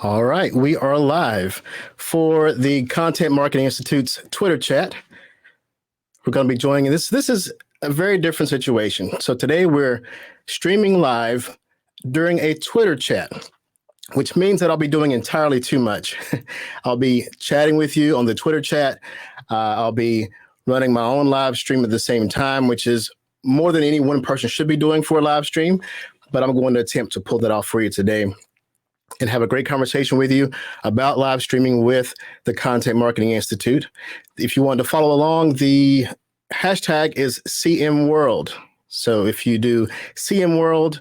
All right, we are live for the Content Marketing Institute's Twitter chat. We're going to be joining this. This is a very different situation. So today we're streaming live during a Twitter chat, which means that I'll be doing entirely too much. I'll be chatting with you on the Twitter chat. I'll be running my own live stream at the same time, which is more than any one person should be doing for a live stream. But I'm going to attempt to pull that off for you today and have a great conversation with you about live streaming with the Content Marketing Institute. If you want to follow along, the hashtag is CMWorld. So if you do CMWorld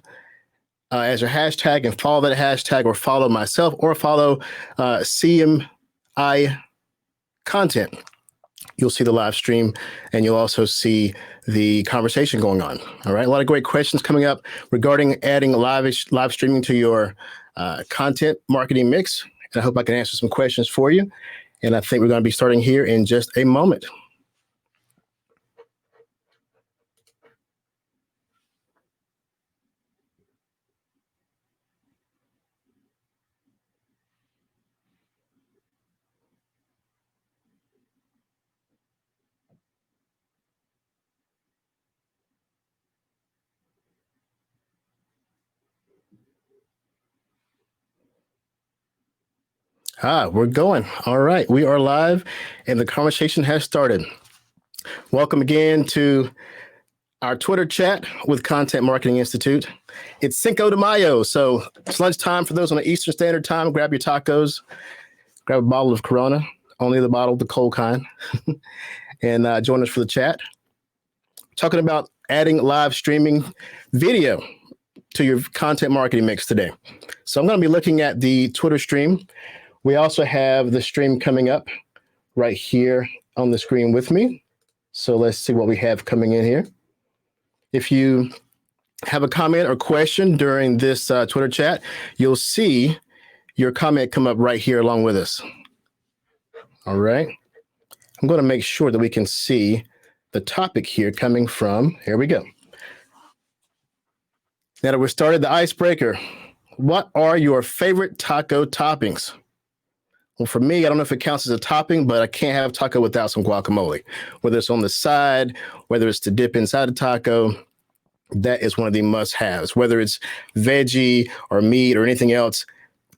as your hashtag and follow that hashtag, or follow myself, or follow CMI content, you'll see the live stream and you'll also see the conversation going on. All right. A lot of great questions coming up regarding adding live streaming to your content marketing mix. And I hope I can answer some questions for you. And I think we're going to be starting here in just a moment. We're going. All right. We are live and the conversation has started. Welcome again to our Twitter chat with Content Marketing Institute. It's Cinco de Mayo, so it's lunchtime for those on the Eastern Standard Time. Grab your tacos, grab a bottle of Corona, only the bottle, the cold kind, and join us for the chat. Talking about adding live streaming video to your content marketing mix today. So I'm going to be looking at the Twitter stream. We also have the stream coming up right here on the screen with me. So let's see what we have coming in here. If you have a comment or question during this Twitter chat, you'll see your comment come up right here along with us. All right. I'm going to make sure that we can see the topic here coming from, here we go. Now that we're started, the icebreaker. What are your favorite taco toppings? Well, for me, I don't know if it counts as a topping, but I can't have taco without some guacamole. Whether it's on the side, whether it's to dip inside a taco, that is one of the must-haves. Whether it's veggie or meat or anything else,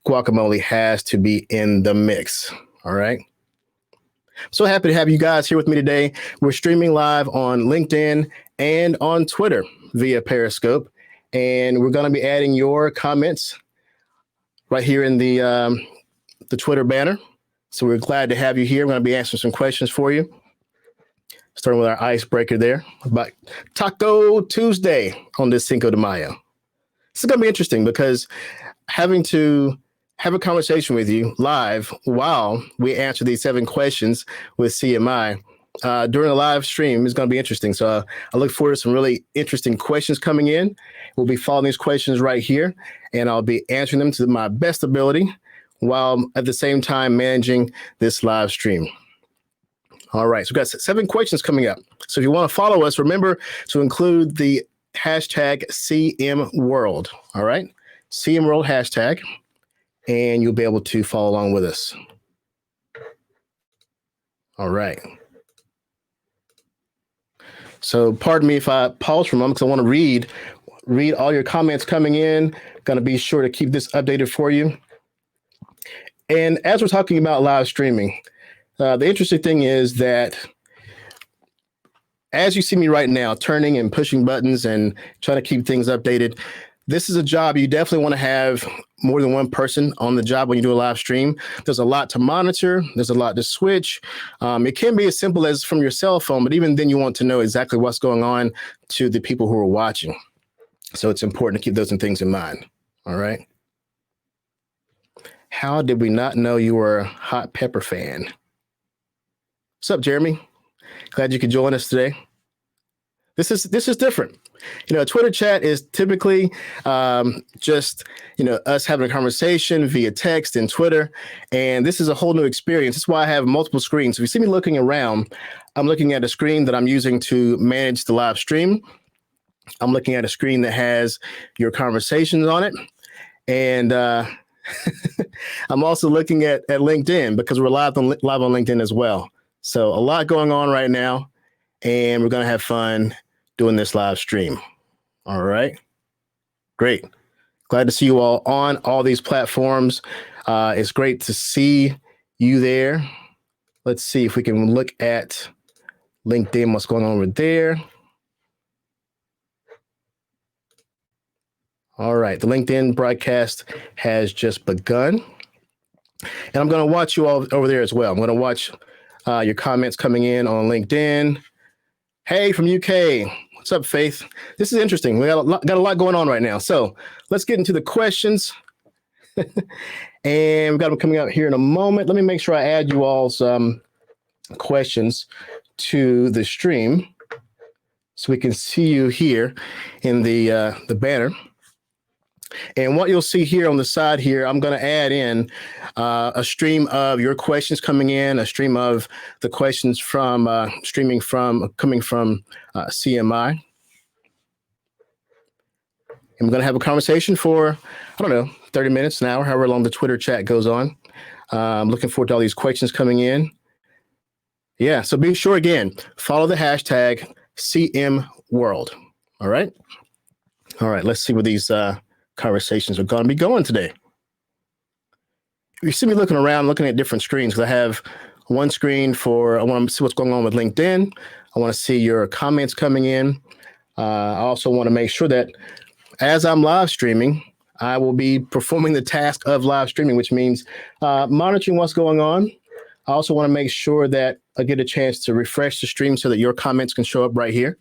guacamole has to be in the mix. All right. So happy to have you guys here with me today. We're streaming live on LinkedIn and on Twitter via Periscope, and we're going to be adding your comments right here in the Twitter banner. So we're glad to have you here. We're going to be answering some questions for you. Starting with our icebreaker there about Taco Tuesday on this Cinco de Mayo. This is going to be interesting because having to have a conversation with you live while we answer these 7 questions with CMI during a live stream is going to be interesting. So I look forward to some really interesting questions coming in. We'll be following these questions right here, and I'll be answering them to my best ability while at the same time managing this live stream. All right, so we've got 7 questions coming up. So if you want to follow us, remember to include the hashtag CMWorld. All right, CMWorld hashtag, and you'll be able to follow along with us. All right. So pardon me if I pause for a moment because I want to read all your comments coming in. Going to be sure to keep this updated for you. And as we're talking about live streaming, the interesting thing is that as you see me right now, turning and pushing buttons and trying to keep things updated, this is a job you definitely want to have more than one person on the job when you do a live stream. There's a lot to monitor. There's a lot to switch. It can be as simple as from your cell phone, but even then you want to know exactly what's going on to the people who are watching. So it's important to keep those things in mind. All right. How did we not know you were a hot pepper fan? What's up, Jeremy? Glad you could join us today. This is different. You know, Twitter chat is typically just, us having a conversation via text and Twitter. And this is a whole new experience. That's why I have multiple screens. If you see me looking around, I'm looking at a screen that I'm using to manage the live stream. I'm looking at a screen that has your conversations on it. And I'm also looking at LinkedIn because we're live on LinkedIn as well. So a lot going on right now, and we're going to have fun doing this live stream. All right. Great. Glad to see you all on all these platforms. It's great to see you there. Let's see if we can look at LinkedIn, what's going on over there. All right, the LinkedIn broadcast has just begun. And I'm going to watch you all over there as well. I'm going to watch your comments coming in on LinkedIn. Hey, from UK. What's up, Faith? This is interesting. We got a lot going on right now. So let's get into the questions. And we've got them coming out here in a moment. Let me make sure I add you all's questions to the stream so we can see you here in the banner. And what you'll see here on the side here, I'm going to add in a stream of your questions coming in, a stream of the questions from coming from CMI. And we're going to have a conversation for, I don't know, 30 minutes, an hour, however long the Twitter chat goes on. I'm looking forward to all these questions coming in. Yeah, so be sure, again, follow the hashtag CMWorld. All right. All right, let's see where these conversations are going to be going today. You see me looking around, looking at different screens, because I have one screen for, I want to see what's going on with LinkedIn. I want to see your comments coming in. I also want to make sure that as I'm live streaming, I will be performing the task of live streaming, which means monitoring what's going on. I also want to make sure that I get a chance to refresh the stream so that your comments can show up right here.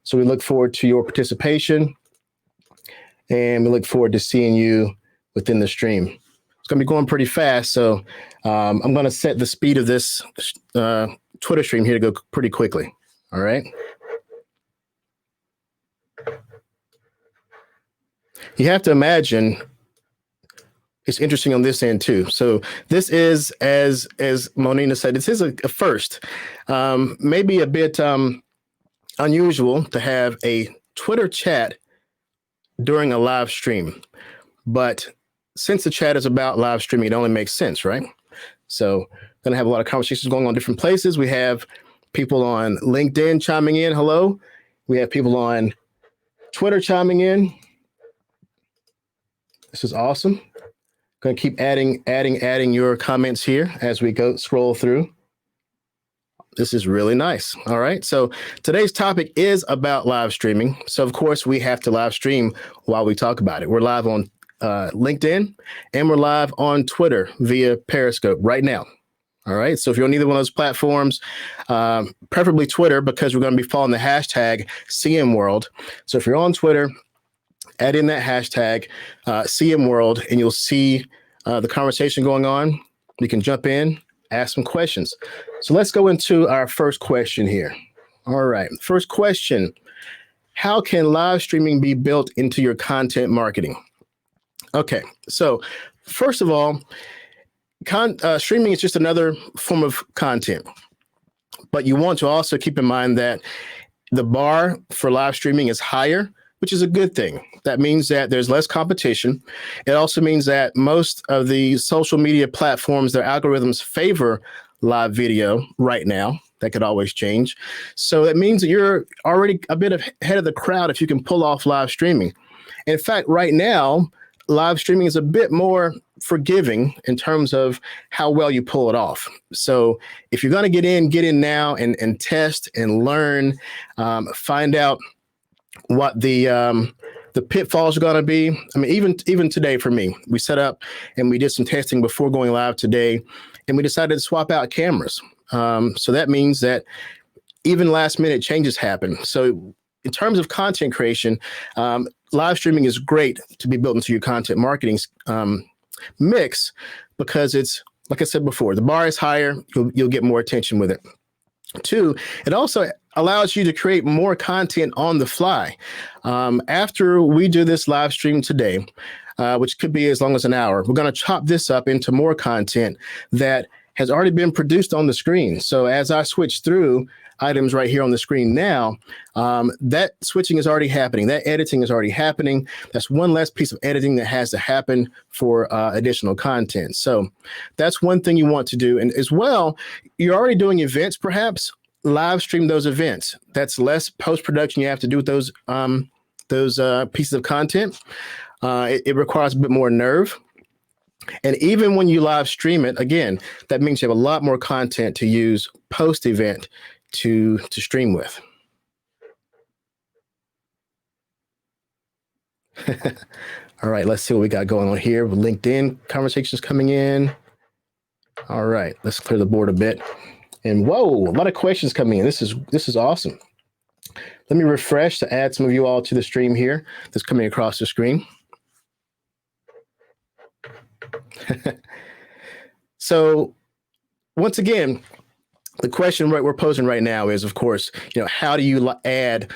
So we look forward to your participation. And we look forward to seeing you within the stream. It's going to be going pretty fast, so I'm going to set the speed of this Twitter stream here to go pretty quickly. All right. You have to imagine it's interesting on this end too. So this is, as Monina said, this is a first. Maybe a bit unusual to have a Twitter chat during a live stream, but since the chat is about live streaming, it only makes sense, right? So going to have a lot of conversations going on different places. We have people on LinkedIn chiming in. Hello. We have people on Twitter chiming in. This is awesome. Going to keep adding your comments here as we scroll through. This is really nice. All right. So today's topic is about live streaming. So, of course, we have to live stream while we talk about it. We're live on LinkedIn and we're live on Twitter via Periscope right now. All right. So if you're on either one of those platforms, preferably Twitter, because we're going to be following the hashtag CMWorld. So if you're on Twitter, add in that hashtag CMWorld and you'll see the conversation going on. You can jump in, ask some questions. So let's go into our first question here. All right. First question. How can live streaming be built into your content marketing? Okay. So first of all, streaming is just another form of content. But you want to also keep in mind that the bar for live streaming is higher, which is a good thing. That means that there's less competition. It also means that most of the social media platforms, their algorithms favor live video right now. That could always change. So it means that you're already a bit ahead of the crowd if you can pull off live streaming. In fact, right now, live streaming is a bit more forgiving in terms of how well you pull it off. So if you're going to get in now and test and learn, find out what the pitfalls are going to be. I mean, even today for me, we set up and we did some testing before going live today, and we decided to swap out cameras. So that means that even last minute changes happen. So in terms of content creation, live streaming is great to be built into your content marketing mix because it's, like I said before, the bar is higher. You'll get more attention with it. Two, it also allows you to create more content on the fly. After we do this live stream today, which could be as long as an hour, we're going to chop this up into more content that has already been produced on the screen. So as I switch through, items right here on the screen now, that switching is already happening. That editing is already happening. That's one less piece of editing that has to happen for additional content. So that's one thing you want to do. And as well, you're already doing events, perhaps live stream those events. That's less post-production you have to do with those pieces of content. It requires a bit more nerve. And even when you live stream it, again, that means you have a lot more content to use post-event to stream with. All right, let's see what we got going on here with LinkedIn conversations coming in. All right, let's clear the board a bit. And whoa, a lot of questions coming in. This is awesome. Let me refresh to add some of you all to the stream here that's coming across the screen. So once again, the question we're posing right now is, of course, how do you add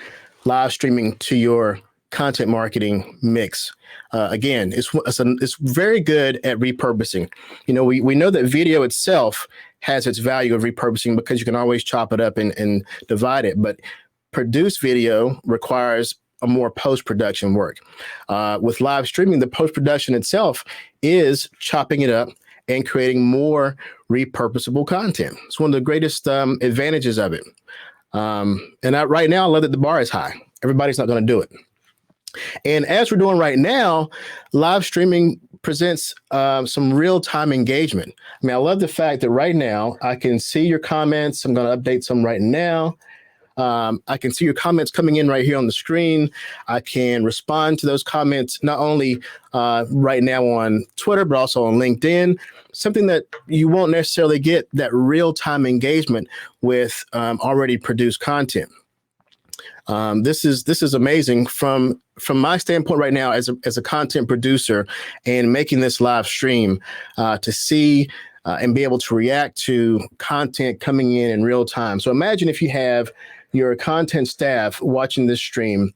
live streaming to your content marketing mix? Again, it's very good at repurposing. We know that video itself has its value of repurposing because you can always chop it up and divide it. But produced video requires a more post-production work. With live streaming, the post-production itself is chopping it up and creating more repurposable content. It's one of the greatest advantages of it. Right now, I love that the bar is high. Everybody's not going to do it. And as we're doing right now, live streaming presents some real-time engagement. I mean, I love the fact that right now I can see your comments. I'm going to update some right now. I can see your comments coming in right here on the screen. I can respond to those comments not only right now on Twitter, but also on LinkedIn, something that you won't necessarily get that real-time engagement with already produced content. This is amazing from my standpoint right now as a content producer and making this live stream to see and be able to react to content coming in real time. So imagine if you have your content staff watching this stream,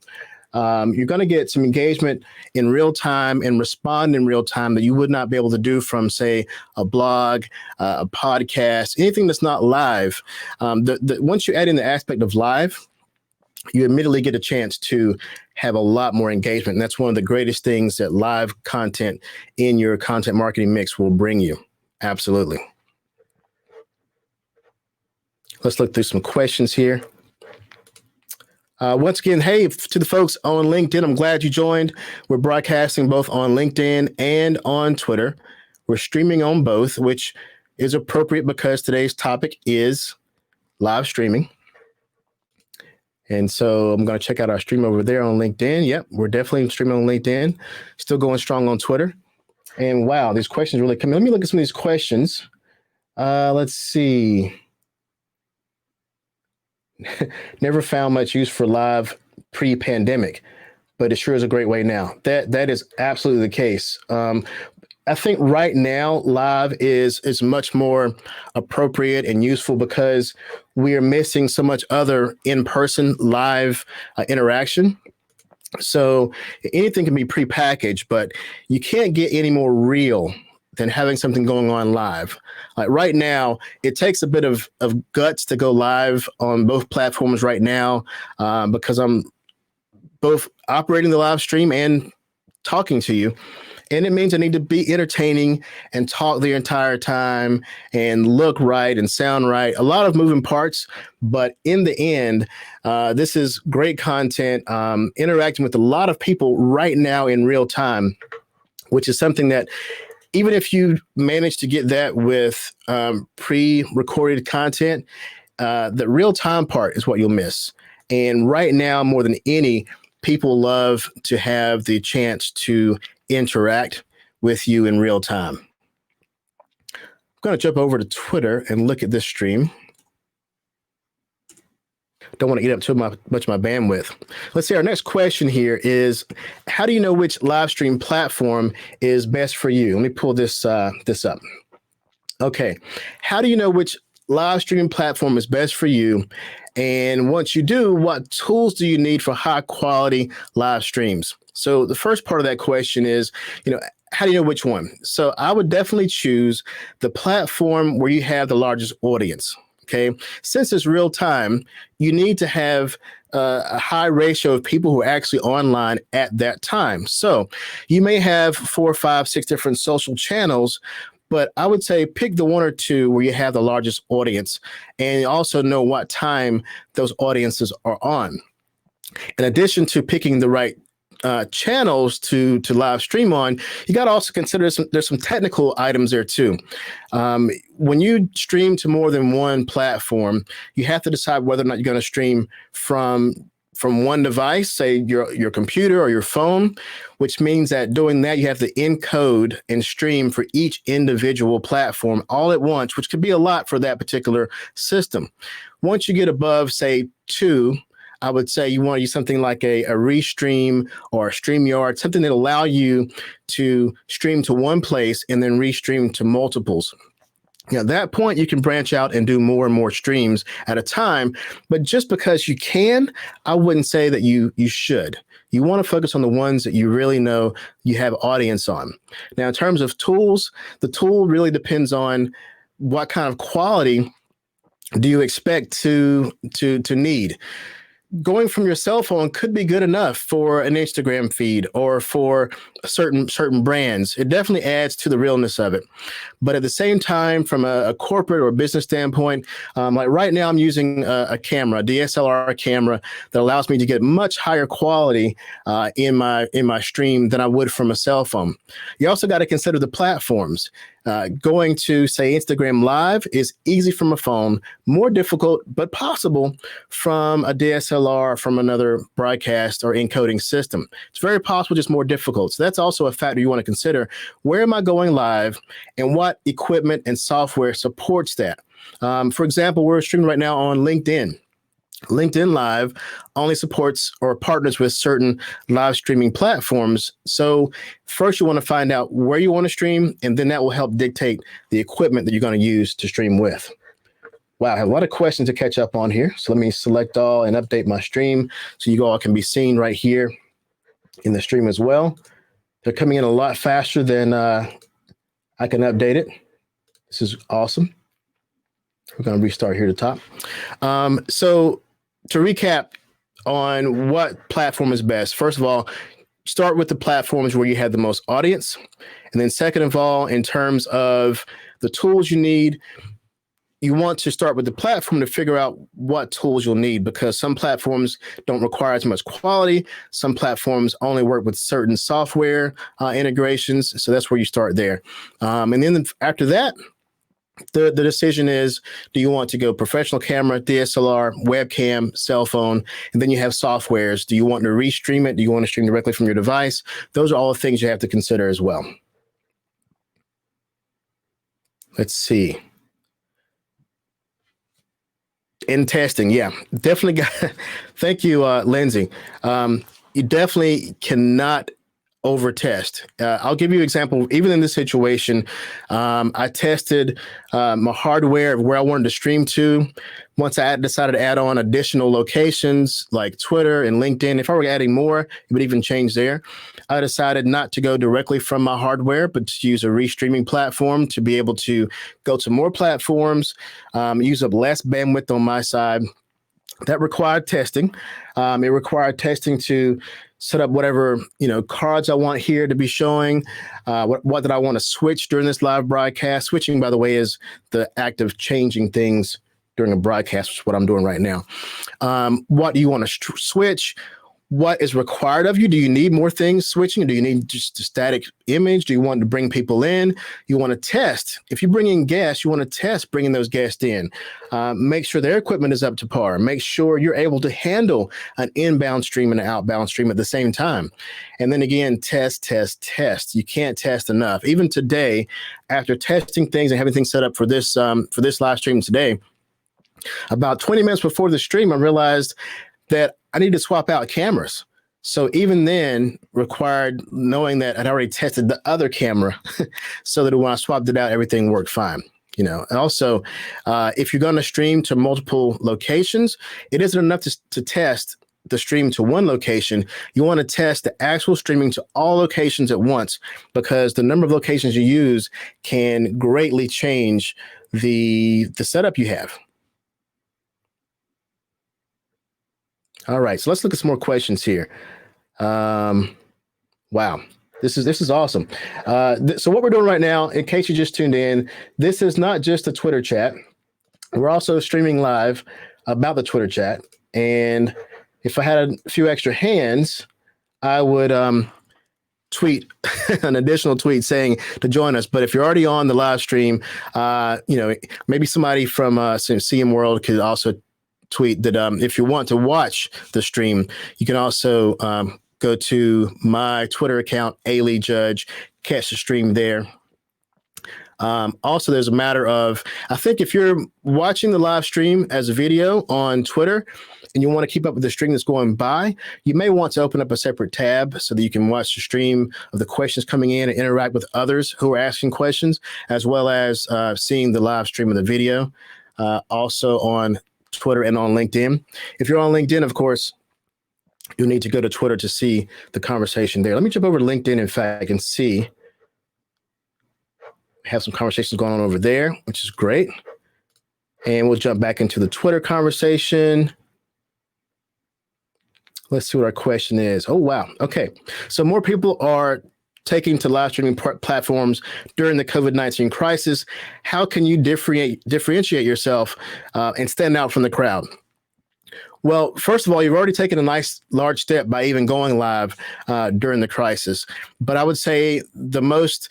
you're going to get some engagement in real time and respond in real time that you would not be able to do from, say, a blog, a podcast, anything that's not live. Once you add in the aspect of live, you immediately get a chance to have a lot more engagement. And that's one of the greatest things that live content in your content marketing mix will bring you. Absolutely. Let's look through some questions here. Once again, hey, to the folks on LinkedIn, I'm glad you joined. We're broadcasting both on LinkedIn and on Twitter. We're streaming on both, which is appropriate because today's topic is live streaming. And so I'm going to check out our stream over there on LinkedIn. Yep, we're definitely streaming on LinkedIn. Still going strong on Twitter. And wow, these questions really come in. Let me look at some of these questions. Let's see. Never found much use for live pre-pandemic, but it sure is a great way now. That is absolutely the case. I think right now live is much more appropriate and useful because we are missing so much other in-person live interaction. So anything can be prepackaged, but you can't get any more real than having something going on live. Like right now, it takes a bit of guts to go live on both platforms right now because I'm both operating the live stream and talking to you. And it means I need to be entertaining and talk the entire time and look right and sound right. A lot of moving parts, but in the end, this is great content, interacting with a lot of people right now in real time, which is something that even if you manage to get that with pre-recorded content, the real time part is what you'll miss. And right now, more than any, people love to have the chance to interact with you in real time. I'm going to jump over to Twitter and look at this stream. Don't want to eat up too much of my bandwidth. Let's see. Our next question here is, how do you know which live stream platform is best for you? Let me pull this up. Okay. How do you know which live streaming platform is best for you? And once you do, what tools do you need for high quality live streams? So the first part of that question is, how do you know which one? So I would definitely choose the platform where you have the largest audience. Okay. Since it's real time, you need to have a high ratio of people who are actually online at that time. So you may have 4, 5, 6 different social channels, but I would say pick the one or two where you have the largest audience and also know what time those audiences are on. In addition to picking the right channels to live stream on, you got to also consider there's some technical items there too. When you stream to more than one platform, you have to decide whether or not you're going to stream from one device, say your computer or your phone, which means that doing that, you have to encode and stream for each individual platform all at once, which could be a lot for that particular system. Once you get above, say, 2, I would say you want to use something like a Restream or a StreamYard, something that allow you to stream to one place and then restream to multiples. At that point, you can branch out and do more and more streams at a time. But just because you can, I wouldn't say that you should. You want to focus on the ones that you really know you have audience on. Now, in terms of tools, the tool really depends on what kind of quality do you expect to need. Going from your cell phone could be good enough for an Instagram feed or for certain brands. It definitely adds to the realness of it. But at the same time, from a corporate or business standpoint, like right now I'm using a camera, a DSLR camera that allows me to get much higher quality in my stream than I would from a cell phone. You also got to consider the platforms. Going to, say, Instagram Live is easy from a phone, more difficult, but possible from a DSLR, from another broadcast or encoding system. It's very possible, just more difficult. So that's also a factor you want to consider. Where am I going live and what equipment and software supports that? For example, we're streaming right now on LinkedIn. LinkedIn Live only supports or partners with certain live streaming platforms. So first you want to find out where you want to stream, and then that will help dictate the equipment that you're going to use to stream with. Wow, I have a lot of questions to catch up on here. So let me select all and update my stream so you all can be seen right here in the stream as well. They're coming in a lot faster than I can update it. This is awesome. We're going to restart here at the top. So to recap on what platform is best, first of all, start with the platforms where you have the most audience. And then second of all, in terms of the tools you need, you want to start with the platform to figure out what tools you'll need, because some platforms don't require as much quality. Some platforms only work with certain software integrations. So that's where you start there. And then after that, the decision is, do you want to go professional camera, DSLR, webcam, cell phone, and then you have softwares. Do you want to restream it? Do you want to stream directly from your device? Those are all the things you have to consider as well. Let's see. In testing, yeah, definitely got. Thank you, Lindsay. You definitely cannot over test. I'll give you an example. Even in this situation, I tested my hardware of where I wanted to stream to. Once I decided to add on additional locations like Twitter and LinkedIn, if I were adding more, it would even change there. I decided not to go directly from my hardware, but to use a restreaming platform to be able to go to more platforms, use up less bandwidth on my side. That required testing. It required testing to set up whatever cards I want here to be showing. What did I want to switch during this live broadcast? Switching, by the way, is the act of changing things during a broadcast, which is what I'm doing right now. What do you want to switch? What is required of you? Do you need more things switching? Do you need just a static image? Do you want to bring people in? You want to test. If you bring in guests, you want to test bringing those guests in. Make sure their equipment is up to par. Make sure you're able to handle an inbound stream and an outbound stream at the same time. And then again, test, test, test. You can't test enough. Even today, after testing things and having things set up for this live stream today, about 20 minutes before the stream, I realized that I need to swap out cameras. So even then required knowing that I'd already tested the other camera so that when I swapped it out, everything worked fine. And also, if you're going to stream to multiple locations, it isn't enough to test the stream to one location. You want to test the actual streaming to all locations at once, because the number of locations you use can greatly change the setup you have. All right, so let's look at some more questions here. Wow. This is awesome. So what we're doing right now, in case you just tuned in, this is not just a Twitter chat. We're also streaming live about the Twitter chat. And if I had a few extra hands, I would tweet an additional tweet saying to join us. But if you're already on the live stream, maybe somebody from CM World could also tweet that if you want to watch the stream, you can also go to my Twitter account, A. Judge, catch the stream there. Also, there's a matter of, I think if you're watching the live stream as a video on Twitter and you want to keep up with the stream that's going by, you may want to open up a separate tab so that you can watch the stream of the questions coming in and interact with others who are asking questions, as well as seeing the live stream of the video, also on Twitter and on LinkedIn. If you're on LinkedIn, of course, you'll need to go to Twitter to see the conversation there. Let me jump over to LinkedIn, in fact, and see. Have some conversations going on over there, which is great. And we'll jump back into the Twitter conversation. Let's see what our question is. Oh, wow. Okay. So more people are taking to live streaming platforms during the COVID-19 crisis. How can you differentiate yourself and stand out from the crowd? Well, first of all, you've already taken a nice large step by even going live during the crisis. But I would say the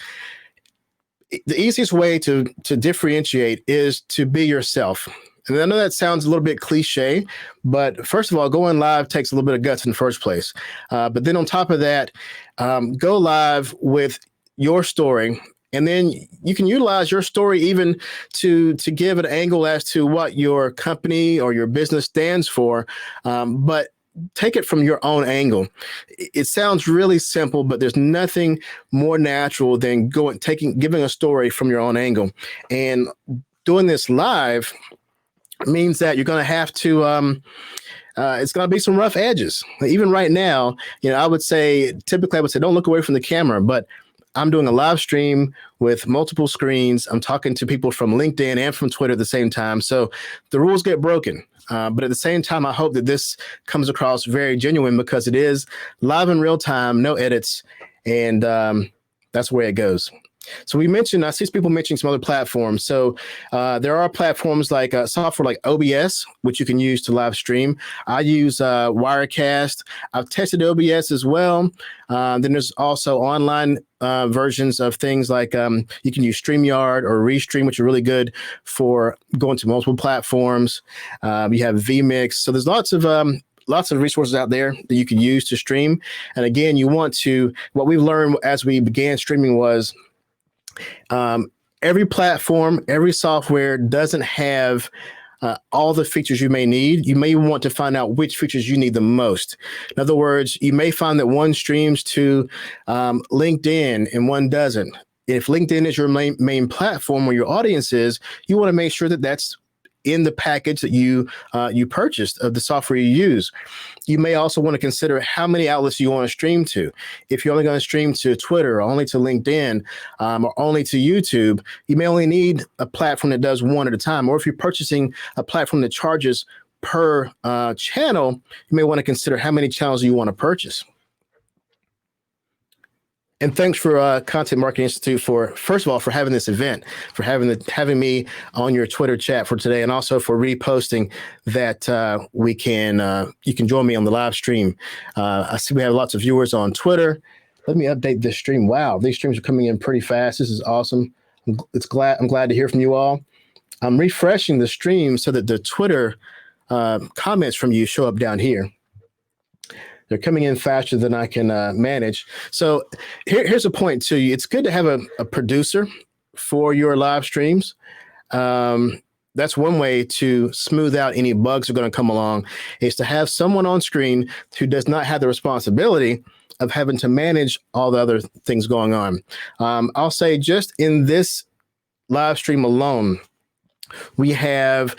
easiest way to differentiate is to be yourself. And I know that sounds a little bit cliche, but first of all, going live takes a little bit of guts in the first place. But then on top of that, go live with your story. And then you can utilize your story even to give an angle as to what your company or your business stands for. But take it from your own angle. It sounds really simple, but there's nothing more natural than giving a story from your own angle. And doing this live means that you're going to have to, it's going to be some rough edges. Even right now, I would say, typically I would say, don't look away from the camera, but I'm doing a live stream with multiple screens. I'm talking to people from LinkedIn and from Twitter at the same time. So the rules get broken. But at the same time, I hope that this comes across very genuine because it is live in real time, no edits. And that's where it goes. So I see people mentioning some other platforms. So there are platforms like software like OBS, which you can use to live stream. I use Wirecast. I've tested OBS as well. Then there's also online versions of things like you can use StreamYard or Restream, which are really good for going to multiple platforms. You have vMix. So there's lots of resources out there that you can use to stream. And again, what we've learned as we began streaming was every platform, every software doesn't have all the features you may need. You may want to find out which features you need the most. In other words, you may find that one streams to LinkedIn and one doesn't. If LinkedIn is your main platform where your audience is, you want to make sure that that's in the package that you purchased of the software you use. You may also want to consider how many outlets you want to stream to. If you're only going to stream to Twitter or only to LinkedIn or only to YouTube, you may only need a platform that does one at a time. Or if you're purchasing a platform that charges per channel, you may want to consider how many channels you want to purchase. And thanks for Content Marketing Institute first of all, for having this event, for having me on your Twitter chat for today, and also for reposting that you can join me on the live stream. I see we have lots of viewers on Twitter. Let me update this stream. Wow, these streams are coming in pretty fast. This is awesome. I'm glad to hear from you all. I'm refreshing the stream so that the Twitter comments from you show up down here. They're coming in faster than I can manage. So here's a point to you. It's good to have a producer for your live streams. That's one way to smooth out any bugs that are going to come along, is to have someone on screen who does not have the responsibility of having to manage all the other things going on. I'll say just in this live stream alone, we have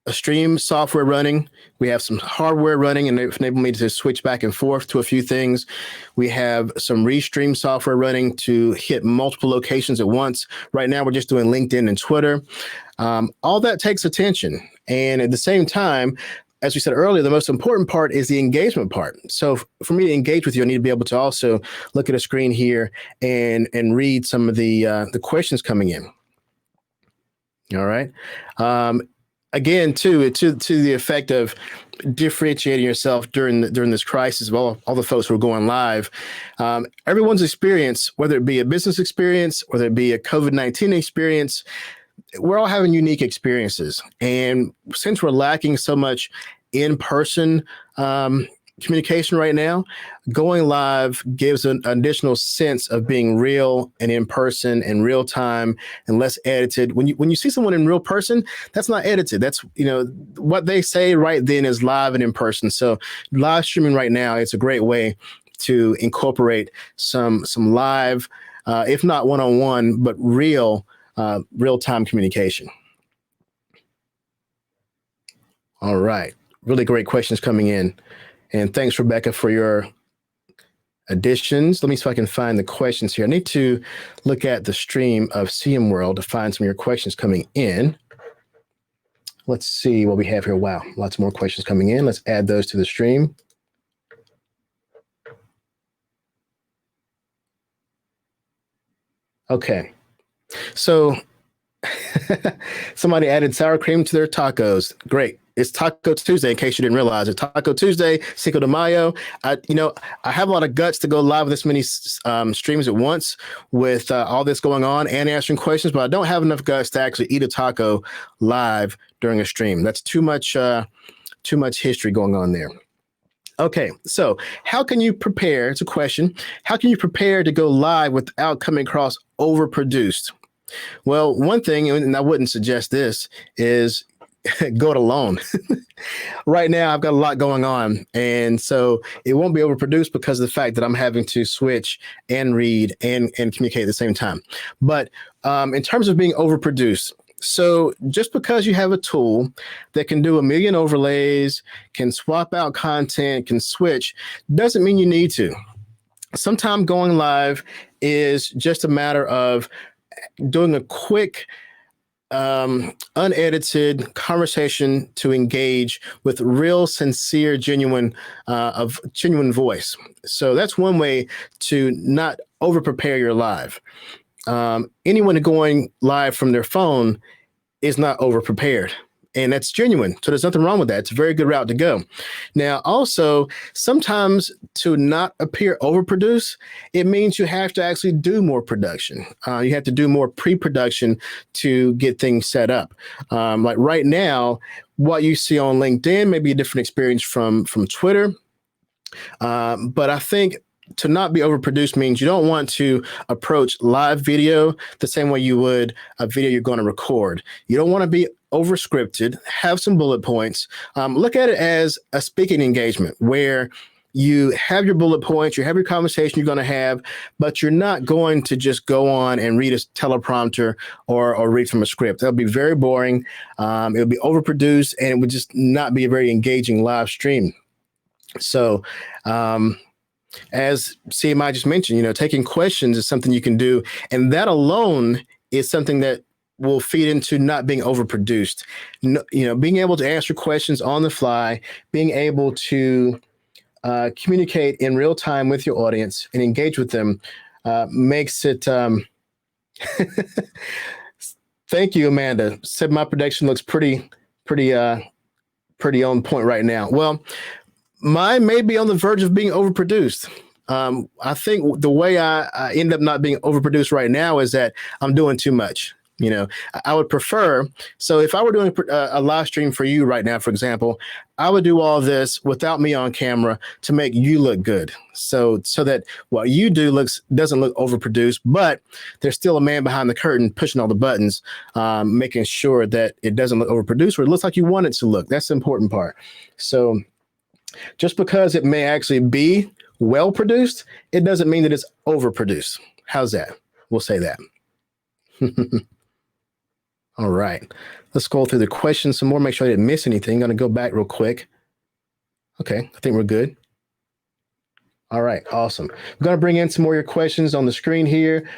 a stream software running. We have some hardware running and enable me to switch back and forth to a few things. We have some Restream software running to hit multiple locations at once. Right now, we're just doing LinkedIn and Twitter. All that takes attention. And at the same time, as we said earlier, the most important part is the engagement part. So for me to engage with you, I need to be able to also look at a screen here and read some of the questions coming in. All right. Again, to the effect of differentiating yourself during this crisis of all the folks who are going live. Everyone's experience, whether it be a business experience, whether it be a COVID-19 experience, we're all having unique experiences. And since we're lacking so much in-person communication right now, going live gives an additional sense of being real and in person and real time and less edited. When you see someone in real person, that's not edited. That's, what they say right then is live and in person. So live streaming right now, it's a great way to incorporate some live, if not one-on-one, but real-time communication. All right. Really great questions coming in. And thanks, Rebecca, for your additions. Let me see if I can find the questions here. I need to look at the stream of CM World to find some of your questions coming in. Let's see what we have here. Wow, lots more questions coming in. Let's add those to the stream. Okay. So somebody added sour cream to their tacos. Great. It's Taco Tuesday, in case you didn't realize it. Taco Tuesday, Cinco de Mayo. I have a lot of guts to go live with this many streams at once with all this going on and answering questions, but I don't have enough guts to actually eat a taco live during a stream. That's too much history going on there. Okay, so how can you prepare? It's a question. How can you prepare to go live without coming across overproduced? Well, one thing, and I wouldn't suggest this, is go it alone. Right now, I've got a lot going on, and so it won't be overproduced because of the fact that I'm having to switch and read and communicate at the same time. But in terms of being overproduced, so just because you have a tool that can do a million overlays, can swap out content, can switch, doesn't mean you need to. Sometimes going live is just a matter of doing a quick unedited conversation to engage with real, sincere, genuine voice. So that's one way to not over prepare your live. Anyone going live from their phone is not over prepared. And that's genuine. So there's nothing wrong with that. It's a very good route to go. Now, also, sometimes to not appear overproduced, it means you have to actually do more production. You have to do more pre-production to get things set up. Like right now, what you see on LinkedIn may be a different experience from Twitter. But I think to not be overproduced means you don't want to approach live video the same way you would a video you're going to record. You don't want to be overscripted, have some bullet points. Look at it as a speaking engagement where you have your bullet points, you have your conversation you're going to have, but you're not going to just go on and read a teleprompter or read from a script. That'll be very boring. It would be overproduced and it would just not be a very engaging live stream. So, as CMI just mentioned, taking questions is something you can do. And that alone is something that will feed into not being overproduced. Being able to answer questions on the fly, being able to communicate in real time with your audience and engage with them makes it. Thank you, Amanda. Said my production looks pretty on point right now. Well, mine may be on the verge of being overproduced. I think the way I end up not being overproduced right now is that I'm doing too much. I would prefer. So if I were doing a live stream for you right now, for example, I would do all this without me on camera to make you look good. So that what you do doesn't look overproduced, but there's still a man behind the curtain pushing all the buttons, making sure that it doesn't look overproduced or it looks like you want it to look. That's the important part. So just because it may actually be well produced, it doesn't mean that it's overproduced. How's that? We'll say that. All right. Let's scroll through the questions some more, make sure I didn't miss anything. I'm going to go back real quick. Okay, I think we're good. All right, awesome. I'm going to bring in some more of your questions on the screen here.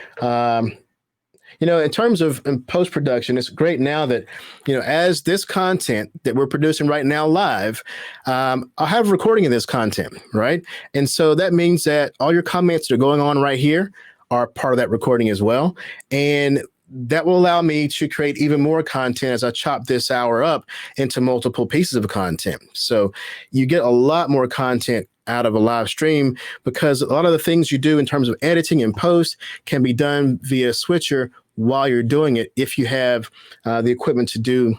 In terms of in post-production, it's great now that, as this content that we're producing right now live, I'll have a recording of this content, right? And so that means that all your comments that are going on right here are part of that recording as well. And that will allow me to create even more content as I chop this hour up into multiple pieces of content. So you get a lot more content out of a live stream because a lot of the things you do in terms of editing and post can be done via Switcher while you're doing it if you have the equipment to do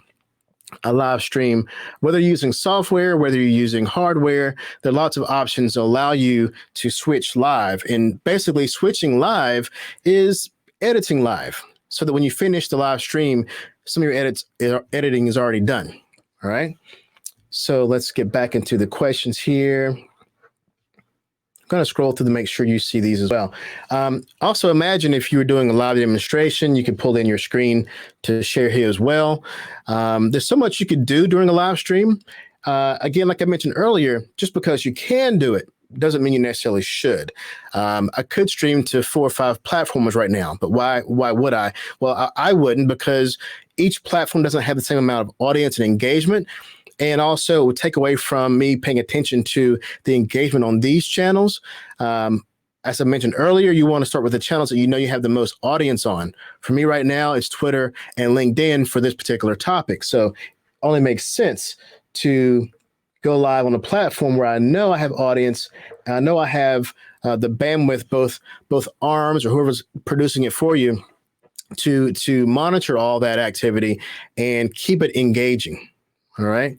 a live stream, whether you're using software, whether you're using hardware. There are lots of options that allow you to switch live. And basically switching live is editing live so that when you finish the live stream, some of your editing is already done. All right. So let's get back into the questions here. I'm going to scroll through to make sure you see these as well. Also, imagine if you were doing a live demonstration, you could pull in your screen to share here as well. There's so much you could do during a live stream. Again, like I mentioned earlier, just because you can do it doesn't mean you necessarily should. I could stream to 4 or 5 platforms right now, but why would I? Well, I wouldn't, because each platform doesn't have the same amount of audience and engagement. And also it would take away from me paying attention to the engagement on these channels. As I mentioned earlier, you want to start with the channels that you have the most audience on. For me right now, it's Twitter and LinkedIn for this particular topic. So it only makes sense to go live on a platform where I know I have audience. I know I have the bandwidth, both arms or whoever's producing it for you to monitor all that activity and keep it engaging. All right.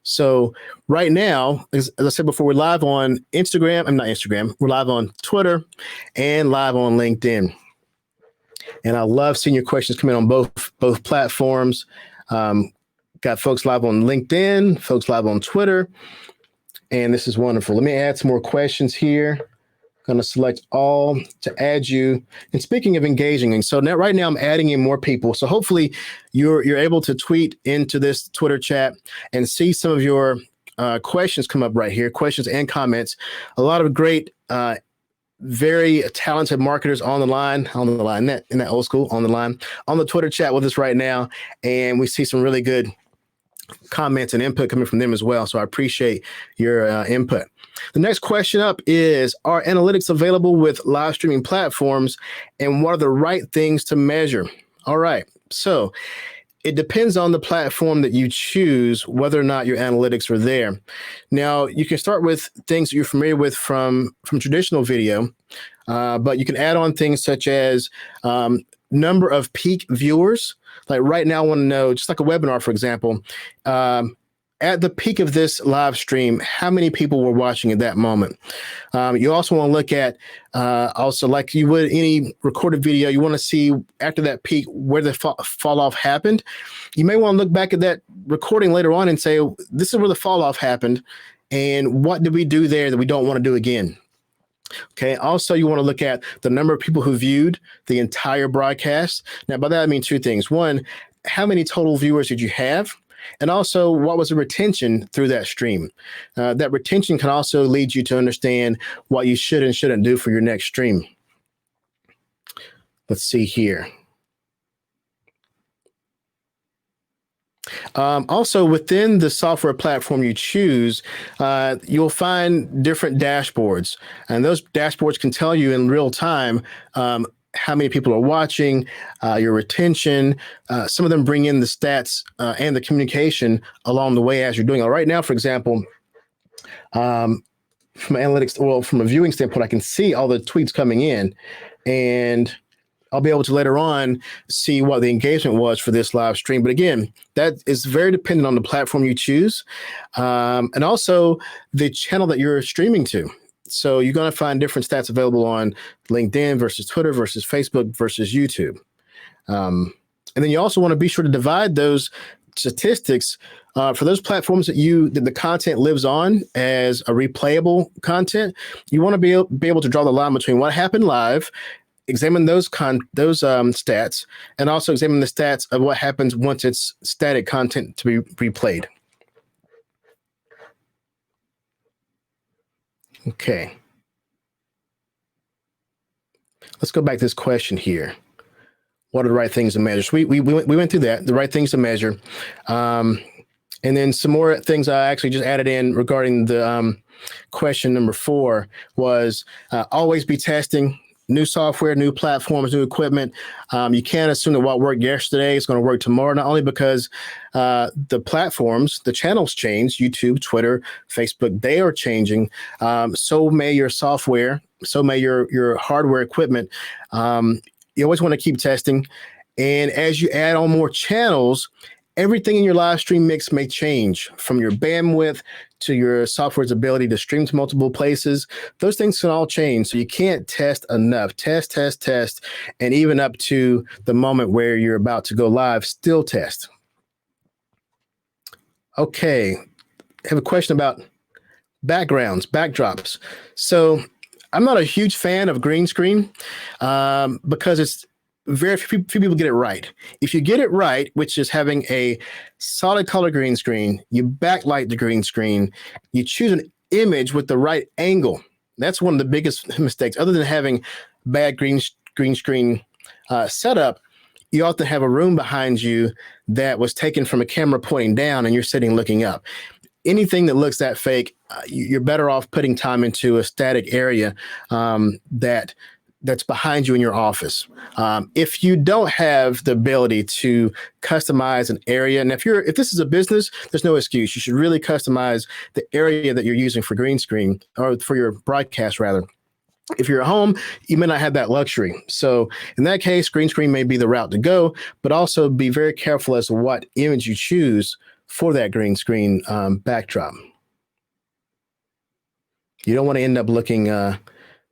So right now, as I said before, we're live on Instagram. I'm not Instagram. We're live on Twitter and live on LinkedIn. And I love seeing your questions come in on both platforms. Got folks live on LinkedIn, folks live on Twitter. And this is wonderful. Let me add some more questions here. Going to select all to add you. And speaking of engaging, and so now right now I'm adding in more people. So hopefully you're able to tweet into this Twitter chat and see some of your questions come up right here, questions and comments. A lot of great, very talented marketers on the line, in that old school, on the Twitter chat with us right now. And we see some really good comments and input coming from them as well. So I appreciate your input. The next question up is, are analytics available with live streaming platforms, and what are the right things to measure? All right. So it depends on the platform that you choose, whether or not your analytics are there. Now, you can start with things that you're familiar with from traditional video, but you can add on things such as number of peak viewers. Like right now, I want to know, just like a webinar, for example, at the peak of this live stream, how many people were watching at that moment? You also want to look at, also like you would any recorded video, you want to see after that peak where the fall off happened. You may want to look back at that recording later on and say, this is where the fall off happened, and what did we do there that we don't want to do again? Okay. Also, you want to look at the number of people who viewed the entire broadcast. Now, by that, I mean 2 things. One, how many total viewers did you have? And also, what was the retention through that stream? That retention can also lead you to understand what you should and shouldn't do for your next stream. Let's see here. Also, within the software platform you choose, you'll find different dashboards, and those dashboards can tell you in real time how many people are watching, your retention. Some of them bring in the stats and the communication along the way as you're doing it. Right now, for example, from analytics, well, from a viewing standpoint, I can see all the tweets coming in, and I'll be able to later on see what the engagement was for this live stream. But again, that is very dependent on the platform you choose, and also the channel that you're streaming to. So you're going to find different stats available on LinkedIn versus Twitter versus Facebook versus YouTube. And then you also want to be sure to divide those statistics for those platforms that the content lives on as a replayable content. You want to be able to draw the line between what happened live, examine those stats, and also examine the stats of what happens once it's static content to be replayed. Okay. Let's go back to this question here. what are the right things to measure? So we went through that, the right things to measure. And then some more things I actually just added in regarding the question number 4 was always be testing new software, new platforms, new equipment. You can't assume that what worked yesterday is going to work tomorrow, not only because the platforms, the channels change, YouTube, Twitter, Facebook, they are changing. So may your software, so may your hardware equipment. You always want to keep testing. And as you add on more channels, everything in your live stream mix may change, from your bandwidth to your software's ability to stream to multiple places. Those things can all change. So you can't test enough. Test, and even up to the moment where you're about to go live, still test. Okay, I have a question about backgrounds, backdrops. So I'm not a huge fan of green screen because it's very few people get it right. If you get it right, which is having a solid color green screen, you backlight the green screen, you choose an image with the right angle. That's one of the biggest mistakes. Other than having bad green screen setup, you often have a room behind you that was taken from a camera pointing down and you're sitting looking up. Anything that looks that fake, you're better off putting time into a static area that's behind you in your office. If you don't have the ability to customize an area, and if this is a business, there's no excuse. You should really customize the area that you're using for green screen, or for your broadcast rather. If you're at home, you may not have that luxury. So in that case, green screen may be the route to go, but also be very careful as to what image you choose for that green screen backdrop. You don't want to end up looking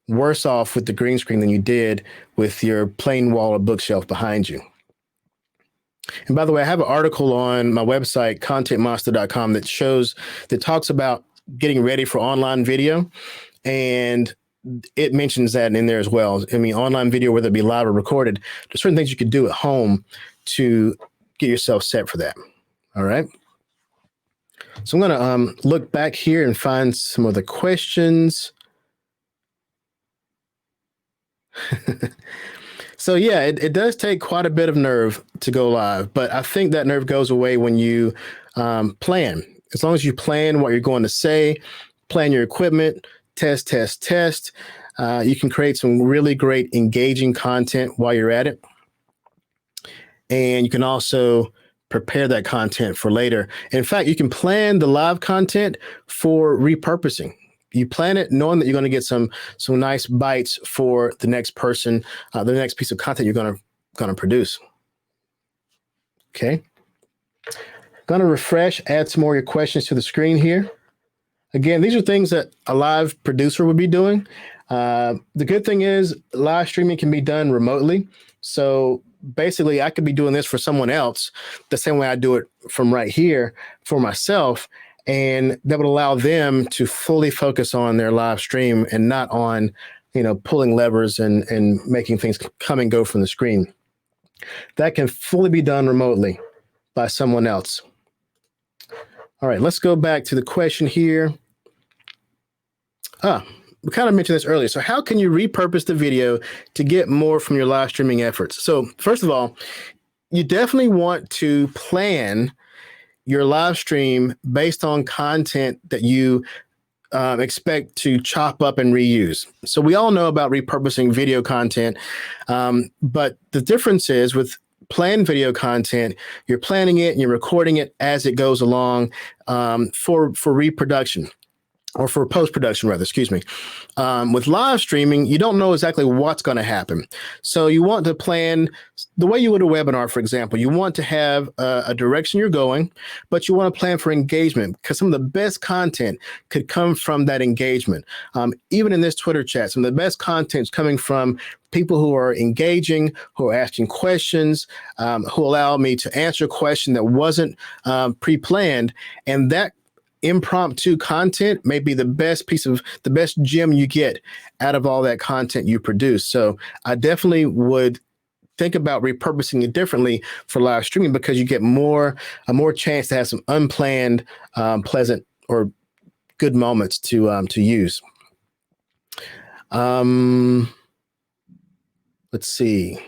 worse off with the green screen than you did with your plain wall or bookshelf behind you. And by the way, I have an article on my website, contentmonster.com, that talks about getting ready for online video. And it mentions that in there as well. I mean, online video, whether it be live or recorded, there's certain things you could do at home to get yourself set for that. All right. So I'm going to look back here and find some of the questions. So yeah, it does take quite a bit of nerve to go live, but I think that nerve goes away when you plan. As long as you plan what you're going to say, plan your equipment, test, you can create some really great engaging content while you're at it. And you can also prepare that content for later. In fact, you can plan the live content for repurposing. You plan it knowing that you're going to get some nice bites for the next person, the next piece of content you're going to produce. Okay. Going to refresh, add some more of your questions to the screen here. Again, these are things that a live producer would be doing. The good thing is live streaming can be done remotely. So basically, I could be doing this for someone else the same way I do it from right here for myself. And that would allow them to fully focus on their live stream and not on, pulling levers and making things come and go from the screen. That can fully be done remotely by someone else. All right, let's go back to the question here. We kind of mentioned this earlier. So how can you repurpose the video to get more from your live streaming efforts? So first of all, you definitely want to plan your live stream based on content that you expect to chop up and reuse. So we all know about repurposing video content, but the difference is with planned video content, you're planning it and you're recording it as it goes along for reproduction. Or for post-production, rather, excuse me. With live streaming, you don't know exactly what's going to happen. So you want to plan the way you would a webinar, for example. You want to have a direction you're going, but you want to plan for engagement because some of the best content could come from that engagement. Even in this Twitter chat, some of the best content is coming from people who are engaging, who are asking questions, who allow me to answer a question that wasn't pre-planned. And that impromptu content may be the best gem you get out of all that content you produce. So I definitely would think about repurposing it differently for live streaming because you get a more chance to have some unplanned, pleasant or good moments to use. Let's see.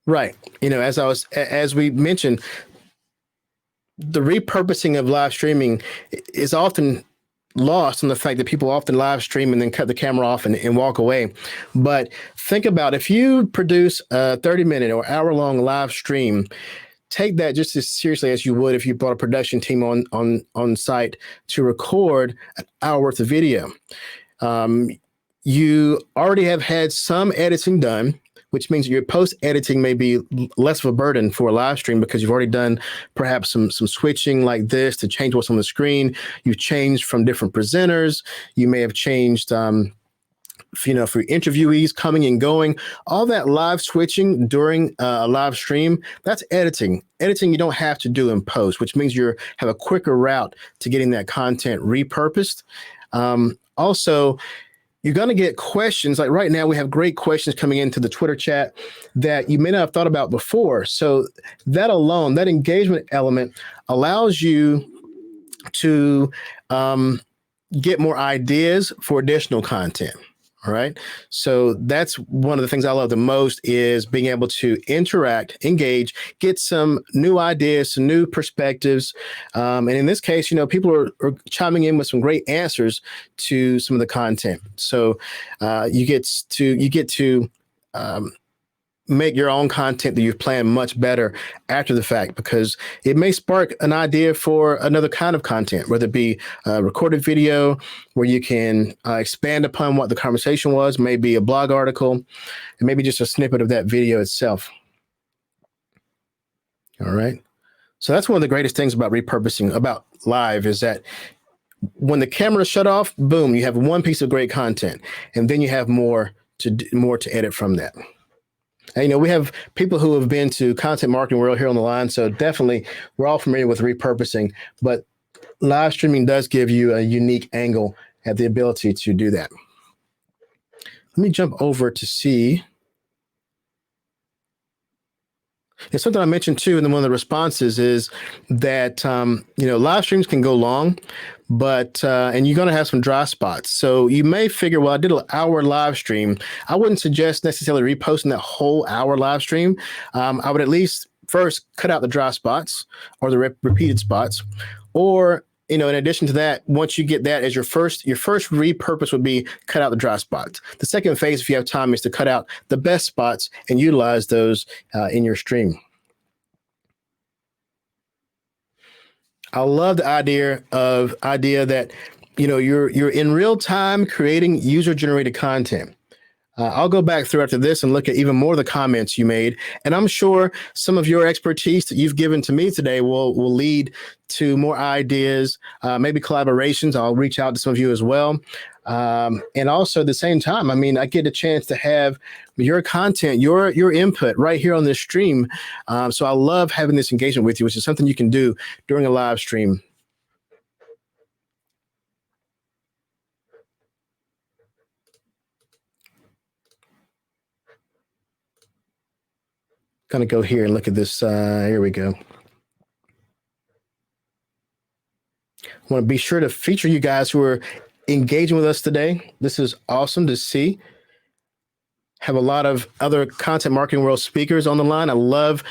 Right. As we mentioned, the repurposing of live streaming is often lost on the fact that people often live stream and then cut the camera off and walk away. But think about if you produce a 30-minute or hour-long live stream, take that just as seriously as you would if you brought a production team on site to record an hour worth of video. You already have had some editing done, which means your post editing may be less of a burden for a live stream because you've already done perhaps some switching like this to change what's on the screen. You've changed from different presenters. You may have changed, for interviewees coming and going. All that live switching during a live stream, that's editing. Editing you don't have to do in post, which means you have a quicker route to getting that content repurposed. Also, you're going to get questions like right now we have great questions coming into the Twitter chat that you may not have thought about before. So that alone, that engagement element allows you to get more ideas for additional content. All right. So that's one of the things I love the most is being able to interact, engage, get some new ideas, some new perspectives. And in this case, people are chiming in with some great answers to some of the content. So you get to make your own content that you've planned much better after the fact, because it may spark an idea for another kind of content, whether it be a recorded video where you can expand upon what the conversation was, maybe a blog article, and maybe just a snippet of that video itself. All right. So that's one of the greatest things about repurposing, about live, is that when the camera shut off, boom, you have one piece of great content, and then you have more to edit from that. And, we have people who have been to content marketing world here on the line. So definitely we're all familiar with repurposing, but live streaming does give you a unique angle at the ability to do that. Let me jump over to see. And something I mentioned too in one of the responses is that, live streams can go long, but and you're going to have some dry spots. So you may figure, well, I did an hour live stream. I wouldn't suggest necessarily reposting that whole hour live stream. I would at least first cut out the dry spots or the repeated spots, or in addition to that, once you get that as your first repurpose would be cut out the dry spots. The second phase, if you have time, is to cut out the best spots and utilize those in your stream. I love the idea that, you're in real time creating user generated content. I'll go back through after this and look at even more of the comments you made. And I'm sure some of your expertise that you've given to me today will lead to more ideas, maybe collaborations. I'll reach out to some of you as well. And also at the same time, I get a chance to have your content, your input right here on this stream. So I love having this engagement with you, which is something you can do during a live stream. Going to go here and look at this. Here we go. I want to be sure to feature you guys who are engaging with us today. This is awesome to see. Have a lot of other content marketing world speakers on the line. I love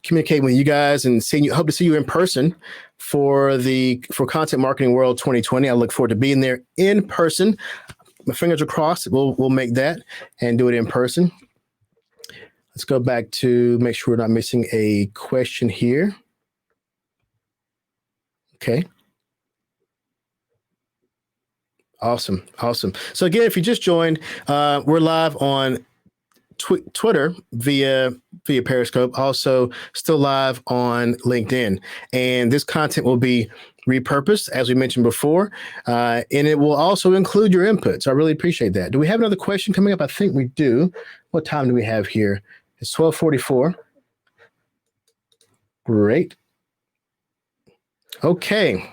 communicating with you guys and seeing you. Hope to see you in person for Content Marketing World 2020. I look forward to being there in person. My fingers are crossed. We'll make that and do it in person. Let's go back to make sure we're not missing a question here. Okay. Awesome. So again, if you just joined, we're live on Twitter via Periscope, also still live on LinkedIn. And this content will be repurposed, as we mentioned before, and it will also include your input. So I really appreciate that. Do we have another question coming up? I think we do. What time do we have here? It's 12:44. Great. Okay.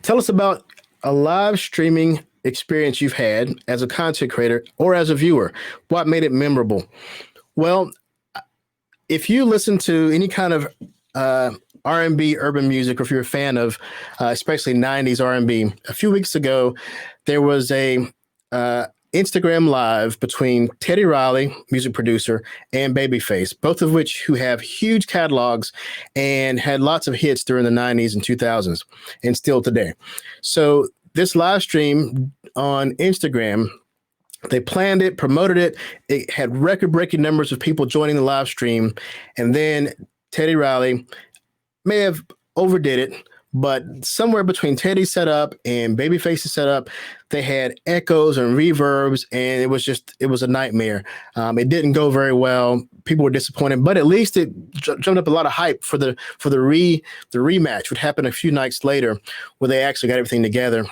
Tell us about a live streaming experience you've had as a content creator or as a viewer. What made it memorable? Well, if you listen to any kind of R&B urban music, or if you're a fan of especially 90s R&B, a few weeks ago, there was a Instagram Live between Teddy Riley, music producer, and Babyface, both of which who have huge catalogs and had lots of hits during the 90s and 2000s and still today. So this live stream on Instagram, they planned it, promoted it. It had record-breaking numbers of people joining the live stream. And then Teddy Riley may have overdid it, but somewhere between Teddy's setup and Babyface's setup, they had echoes and reverbs, and it was a nightmare. It didn't go very well. People were disappointed, but at least it jumped up a lot of hype for the rematch, which happened a few nights later, where they actually got everything together.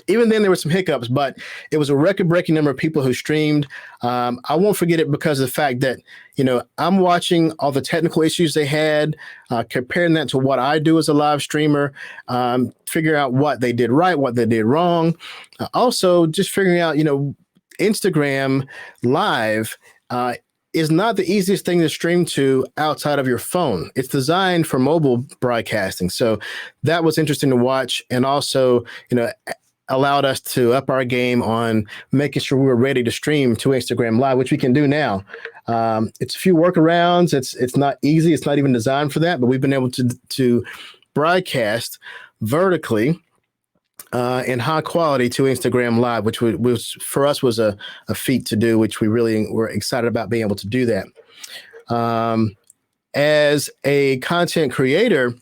Even then, there were some hiccups, but it was a record-breaking number of people who streamed. I won't forget it because of the fact that, I'm watching all the technical issues they had, comparing that to what I do as a live streamer, figuring out what they did right, what they did wrong. Also, just figuring out, Instagram Live is not the easiest thing to stream to outside of your phone. It's designed for mobile broadcasting. So that was interesting to watch. And also, allowed us to up our game on making sure we were ready to stream to Instagram Live, which we can do now. It's a few workarounds. It's not easy. It's not even designed for that, but we've been able to broadcast vertically in high quality to Instagram Live, which was for us was a feat to do, which we really were excited about being able to do that. As a content creator,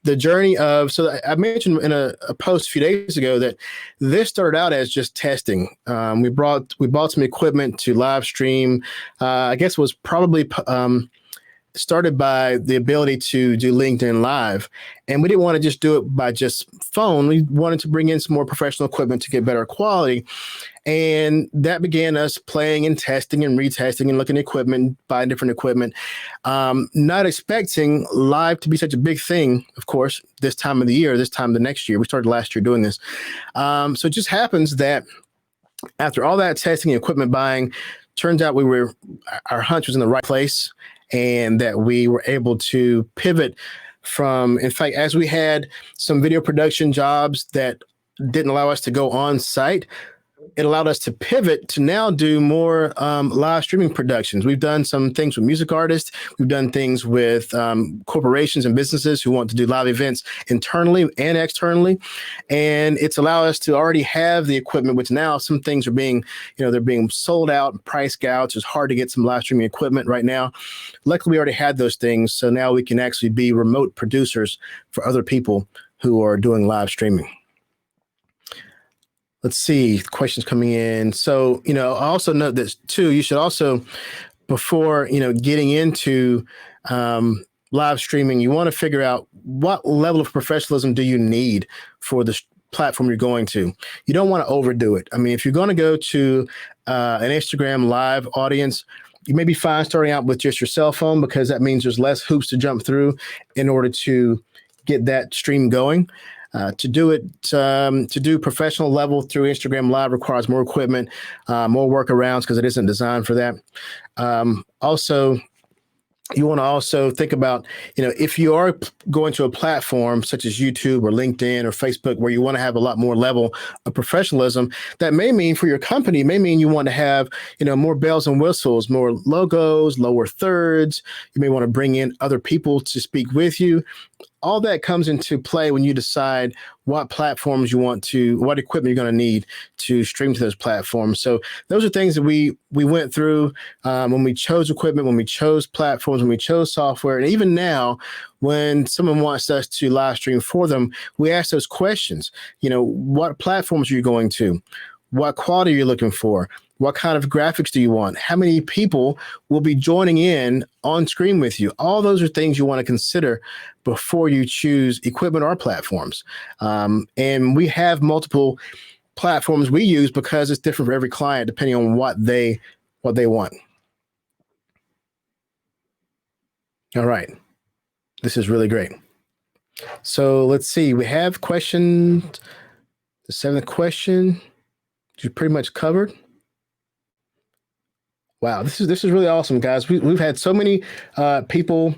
the journey of, so I mentioned in a post a few days ago that this started out as just testing. We bought some equipment to live stream. I guess it was probably started by the ability to do LinkedIn Live. And we didn't want to just do it by just phone. We wanted to bring in some more professional equipment to get better quality. And that began us playing and testing and retesting and looking at equipment, buying different equipment, not expecting live to be such a big thing, of course, this time of the year, this time the next year. We started last year doing this. So it just happens that after all that testing and equipment buying, turns out our hunch was in the right place, and that we were able to pivot from, in fact, as we had some video production jobs that didn't allow us to go on site, it allowed us to pivot to now do more live streaming productions. We've done some things with music artists. We've done things with corporations and businesses who want to do live events internally and externally. And it's allowed us to already have the equipment, which now some things are being, they're being sold out, price gouged. It's hard to get some live streaming equipment right now. Luckily, we already had those things. So now we can actually be remote producers for other people who are doing live streaming. Let's see, questions coming in. So, I also note this too. You should also, before, getting into live streaming, you want to figure out what level of professionalism do you need for the platform you're going to. You don't want to overdo it. I mean, if you're going to go to an Instagram Live audience, you may be fine starting out with just your cell phone, because that means there's less hoops to jump through in order to get that stream going. To do professional level through Instagram Live requires more equipment, more workarounds, because it isn't designed for that. Also, you want to also think about, if you are going to a platform such as YouTube or LinkedIn or Facebook, where you want to have a lot more level of professionalism, that may mean for your company, may mean you want to have, more bells and whistles, more logos, lower thirds. You may want to bring in other people to speak with you. All that comes into play when you decide what platforms you want to, what equipment you're going to need to stream to those platforms. So those are things that we went through when we chose equipment, when we chose platforms, when we chose software. And even now, when someone wants us to live stream for them, we ask those questions. What platforms are you going to? What quality are you looking for? What kind of graphics do you want? How many people will be joining in on screen with you? All those are things you want to consider before you choose equipment or platforms. And we have multiple platforms we use because it's different for every client depending on what they want. All right. This is really great. So let's see. We have question, the seventh question, which you pretty much covered. Wow, this is really awesome, guys. We've had so many people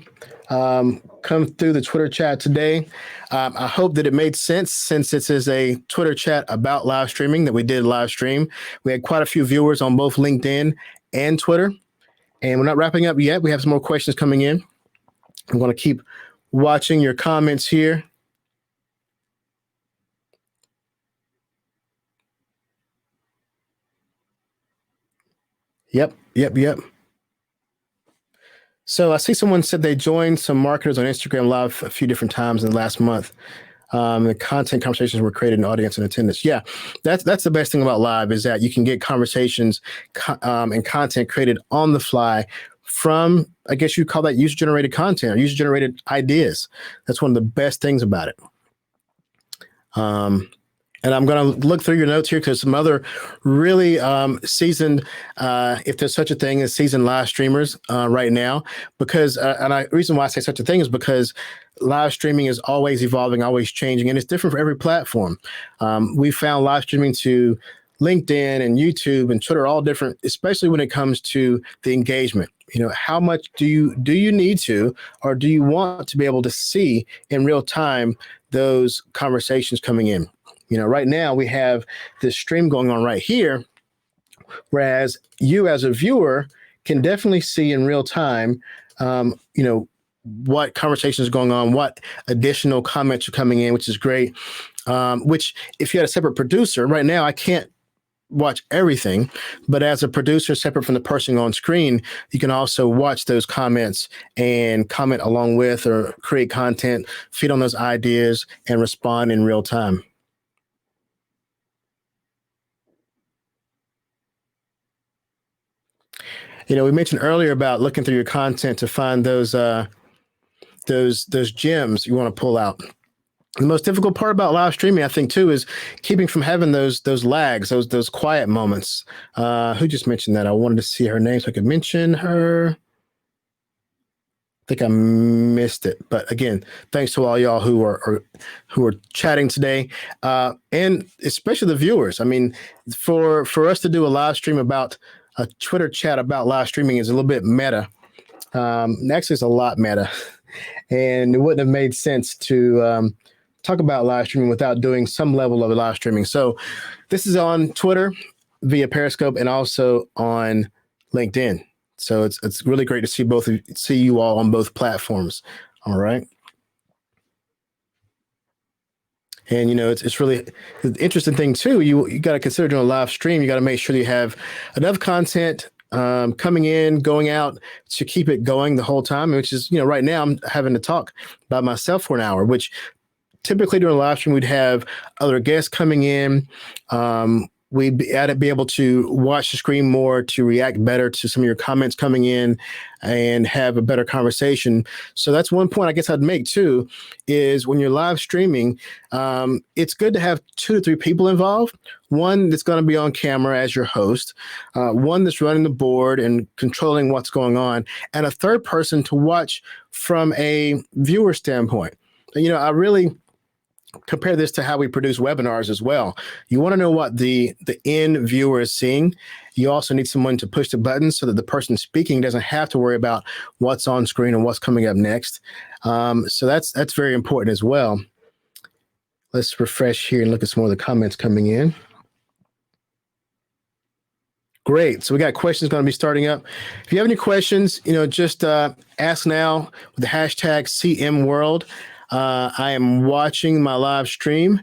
come through the Twitter chat today. I hope that it made sense, since this is a Twitter chat about live streaming that we did live stream. We had quite a few viewers on both LinkedIn and Twitter. And we're not wrapping up yet. We have some more questions coming in. I'm going to keep watching your comments here. Yep. So I see someone said they joined some marketers on Instagram Live a few different times in the last month. The content conversations were created in audience and attendance. Yeah, that's the best thing about live, is that you can get conversations and content created on the fly from, I guess you call that user-generated content or user-generated ideas. That's one of the best things about it. And I'm going to look through your notes here, because some other really seasoned, if there's such a thing as seasoned live streamers right now, because, reason why I say such a thing is because live streaming is always evolving, always changing, and it's different for every platform. We found live streaming to LinkedIn and YouTube and Twitter all different, especially when it comes to the engagement. How much do you need to, or do you want to be able to see in real time those conversations coming in? Right now we have this stream going on right here, whereas you as a viewer can definitely see in real time, what conversations are going on, what additional comments are coming in, which is great. Which, if you had a separate producer, right now I can't watch everything, but as a producer separate from the person on screen, you can also watch those comments and comment along with, or create content, feed on those ideas, and respond in real time. We mentioned earlier about looking through your content to find those gems you want to pull out. The most difficult part about live streaming, I think, too, is keeping from having those lags, those quiet moments. Who just mentioned that? I wanted to see her name so I could mention her. I think I missed it, but again, thanks to all y'all who are chatting today, and especially the viewers. I mean, for us to do a live stream about a Twitter chat about live streaming is a little bit meta. Actually, it's a lot meta, and it wouldn't have made sense to talk about live streaming without doing some level of live streaming. So this is on Twitter via Periscope and also on LinkedIn. So it's really great to see you all on both platforms. All right. And, it's really the interesting thing too. You got to consider doing a live stream. You got to make sure you have enough content coming in, going out to keep it going the whole time, which is, right now I'm having to talk by myself for an hour, which typically during a live stream, we'd have other guests coming in. We'd be able to watch the screen more, to react better to some of your comments coming in and have a better conversation. So that's one point I guess I'd make too, is when you're live streaming, it's good to have 2 to 3 people involved. One that's going to be on camera as your host, one that's running the board and controlling what's going on, and a third person to watch from a viewer standpoint. I really compare this to how we produce webinars as well. You want to know what the end viewer is seeing. You also need someone to push the buttons so that the person speaking doesn't have to worry about what's on screen and what's coming up next. So that's very important as well. Let's refresh here and look at some more of the comments coming in. Great. So we got questions going to be starting up. If you have any questions, just ask now with the hashtag CMWorld. I am watching my live stream.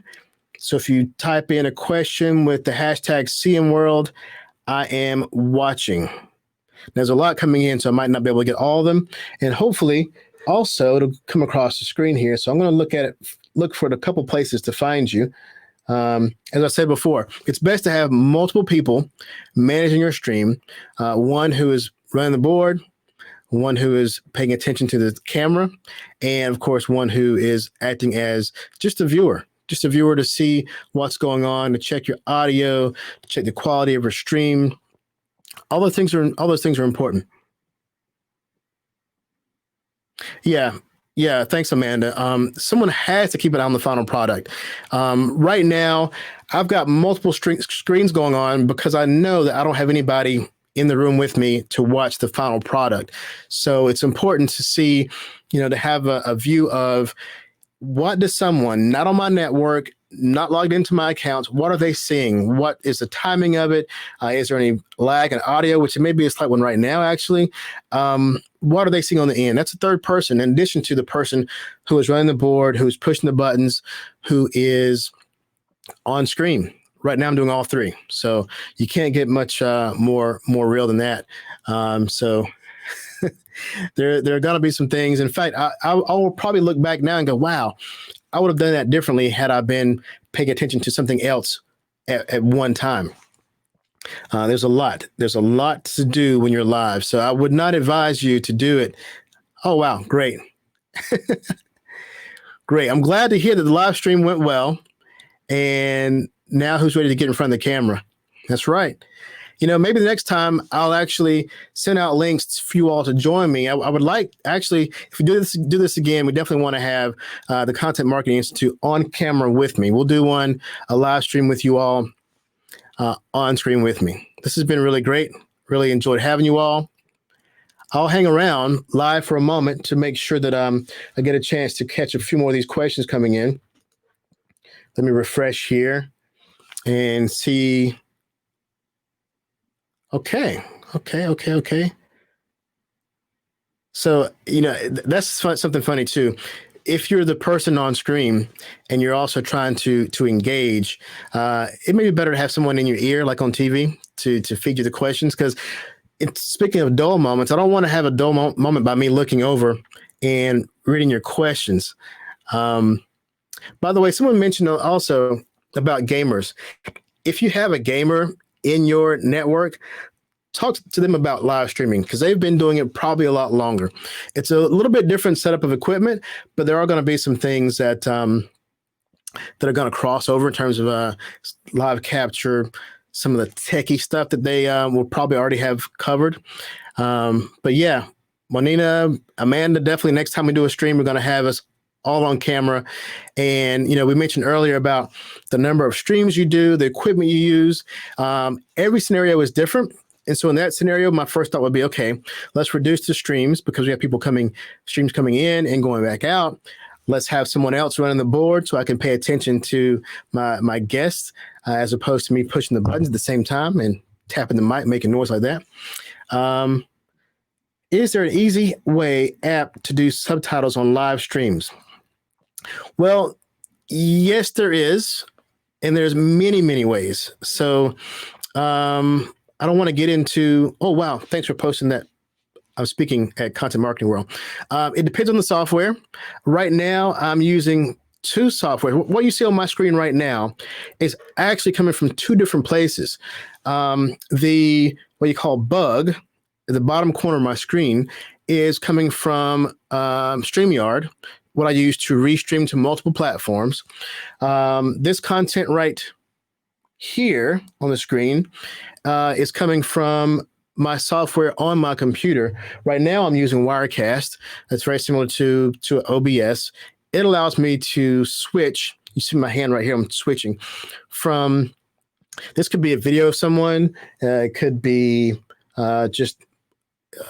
So if you type in a question with the hashtag CMWorld, I am watching. There's a lot coming in, so I might not be able to get all of them. And hopefully also it'll come across the screen here. So I'm going to look for a couple places to find you. As I said before, it's best to have multiple people managing your stream. One who is running the board, one who is paying attention to the camera, and of course, one who is acting as just a viewer to see what's going on, to check your audio, to check the quality of your stream. All those things are important. Yeah. Thanks, Amanda. Someone has to keep an eye on the final product. Right now, I've got multiple screens going on because I know that I don't have anybody in the room with me to watch the final product. So it's important to see, to have a view of what does someone not on my network, not logged into my accounts, what are they seeing? What is the timing of it? Is there any lag in audio, which may be a slight one right now, actually? What are they seeing on the end? That's a third person, in addition to the person who is running the board, who's pushing the buttons, who is on screen. Right now I'm doing all three. So you can't get much more real than that. So there are going to be some things. In fact, I will probably look back now and go, wow, I would have done that differently had I been paying attention to something else at one time. There's a lot to do when you're live. So I would not advise you to do it. Oh, wow. Great. Great. I'm glad to hear that the live stream went well. And now who's ready to get in front of the camera? That's right. Maybe the next time I'll actually send out links for you all to join me. I would like, actually, if we do this again, we definitely want to have the Content Marketing Institute on camera with me. We'll do a live stream with you all on screen with me. This has been really great. Really enjoyed having you all. I'll hang around live for a moment to make sure that I get a chance to catch a few more of these questions coming in. Let me refresh here and see. Okay. So, that's something funny too. If you're the person on screen and you're also trying to engage, it may be better to have someone in your ear, like on TV, to feed you the questions. Because speaking of dull moments, I don't want to have a dull moment by me looking over and reading your questions. By the way, someone mentioned also about gamers. If you have a gamer in your network, talk to them about live streaming, because they've been doing it probably a lot longer. It's a little bit different setup of equipment, but there are going to be some things that are going to cross over in terms of live capture, some of the techie stuff that they will probably already have covered. But yeah, Juanita, Amanda, definitely next time we do a stream, we're going to have us all on camera. And, we mentioned earlier about the number of streams you do, the equipment you use. Every scenario is different. And so in that scenario, my first thought would be, okay, let's reduce the streams because we have streams coming in and going back out. Let's have someone else running the board so I can pay attention to my guests as opposed to me pushing the buttons at the same time and tapping the mic, making noise like that. Is there an easy app to do subtitles on live streams? Well, yes, there is. And there's many, many ways. So I don't want to get into, oh, wow, thanks for posting that. I'm speaking at Content Marketing World. It depends on the software. Right now, I'm using two software. What you see on my screen right now is actually coming from two different places. The what you call bug at the bottom corner of my screen is coming from StreamYard, what I use to restream to multiple platforms. This content right here on the screen is coming from my software on my computer. Right now I'm using Wirecast. That's very similar to OBS. It allows me to switch. You see my hand right here. I'm switching from, this could be a video of someone. It could be just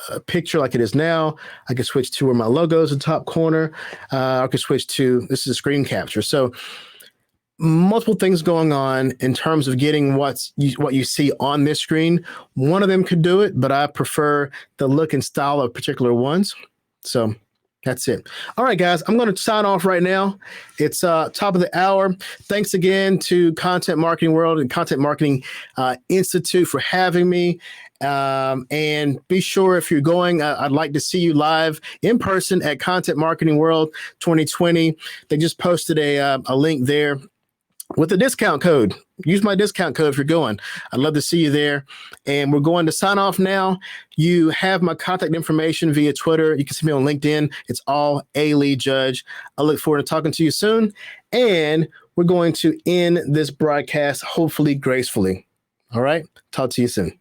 a picture like it is now. I could switch to where my logo is in the top corner. I could switch to, this is a screen capture. So multiple things going on in terms of getting what you see on this screen. One of them could do it, but I prefer the look and style of particular ones. So that's it. All right, guys, I'm going to sign off right now. It's top of the hour. Thanks again to Content Marketing World and Content Marketing Institute for having me. And be sure if you're going, I'd like to see you live in person at Content Marketing World 2020. They just posted a link there with a discount code. Use my discount code if you're going. I'd love to see you there. And we're going to sign off now. You have my contact information via Twitter. You can see me on LinkedIn. It's all A. Lee Judge. I look forward to talking to you soon. And we're going to end this broadcast, hopefully gracefully. All right. Talk to you soon.